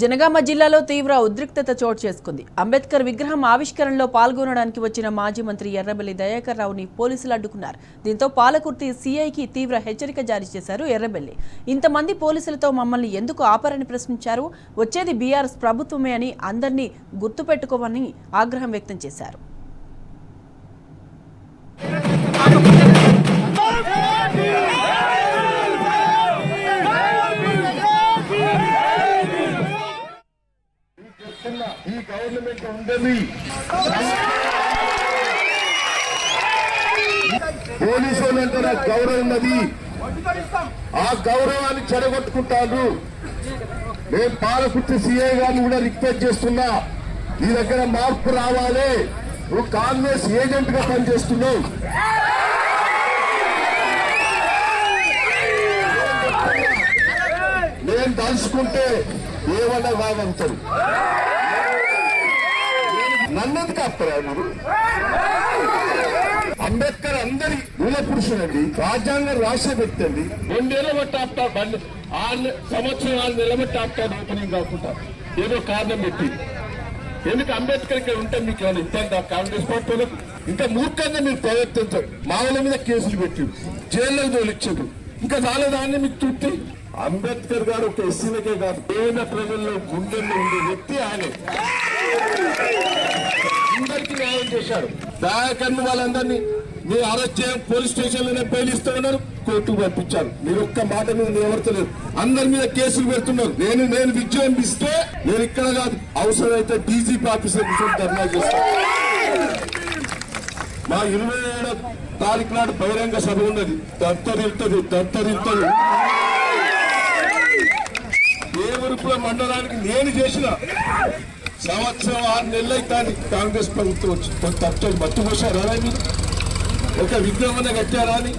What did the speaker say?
జనగామ జిల్లాలో తీవ్ర ఉద్రిక్తత చోటు చేసుకుంది. అంబేద్కర్ విగ్రహం ఆవిష్కరణలో పాల్గొనడానికి వచ్చిన మాజీ మంత్రి ఎర్రబెల్లి దయాకర్ రావుని పోలీసులు అడ్డుకున్నారు. దీంతో పాలకుర్తి సీఐకి తీవ్ర హెచ్చరిక జారీ చేశారు ఎర్రబెల్లి. ఇంతమంది పోలీసులతో మమ్మల్ని ఎందుకు ఆపారని ప్రశ్నించారు. వచ్చేది బీఆర్ఎస్ ప్రభుత్వమే అని అందరినీ గుర్తుపెట్టుకోవని ఆగ్రహం వ్యక్తం చేశారు. ఈ గవర్నమెంట్ ఉందని పోలీసు వాళ్ళంటే నాకు గౌరవం ఉన్నది. ఆ గౌరవాన్ని చెడగొట్టుకుంటాను. నేను పాలకుర్తి సీఐ గారిని కూడా రిక్వెస్ట్ చేస్తున్నా, నీ దగ్గర మార్పు రావాలి. నువ్వు కాంగ్రెస్ ఏజెంట్ గా పనిచేస్తున్నావు. నేను తలుచుకుంటే ఏమన్నా కాగలుగుతారు. నన్నెందుకు ఆపుతారా మీరు? అంబేద్కర్ అందరి మూల పురుషుడండి, రాజ్యాంగం రాసే వ్యక్తి అండి. 2 ఏళ్ల బట్టి ఆపుతారు, 6 సంవత్సరం 6 నెలల బట్టి ఆపుతారు. ఓపెనింగ్ కాకుండా ఏదో కారణం పెట్టి. ఎందుకు అంబేద్కర్ ఇక్కడ ఉంటే మీకు ఏమైనా ఇబ్బంది? కాంగ్రెస్ పార్టీలకు ఇంకా మూర్ఖంగా మీరు ప్రవర్తించారు. మామూల మీద కేసులు పెట్టి జైల్లో తోలిచ్చారు. ఇంకా రాలేదాన్ని మీకు తృప్తి? అంబేద్కర్ గారు ఒక ఎస్సీలకే కాదు, పేద ప్రజల్లో గుండెల్లో ఉండే వ్యక్తి ఆయన. అందరికీ న్యాయం చేశారు. దయాకర్ని వాళ్ళందరినీ మీరు అరెస్ట్ చేయ పోలీస్ స్టేషన్ లోనే బెయిలిస్తూ ఉన్నారు, కోర్టుకు పంపించారు. మీరు ఒక్క మాట మీద నిలబడతలేరు. అందరి మీద కేసులు పెడుతున్నారు. నేను విజయం ఇస్తే నేను ఇక్కడ కాదు, అవసరమైతే డీజీపీ ఆఫీసర్ కూర్చొని ధర్నా చేస్తాను. మా 27వ తారీఖు నాడు బహిరంగ సభ ఉన్నది. దత్తరిల్తుంది. దేవరూపుల మండలానికి నేను చేసిన సంవత్సరం 6 నెలలు అయితే కాంగ్రెస్ ప్రభుత్వం వచ్చి తప్పని మట్టుకోసారా? మీరు ఒక విగ్రహం కట్టారా అని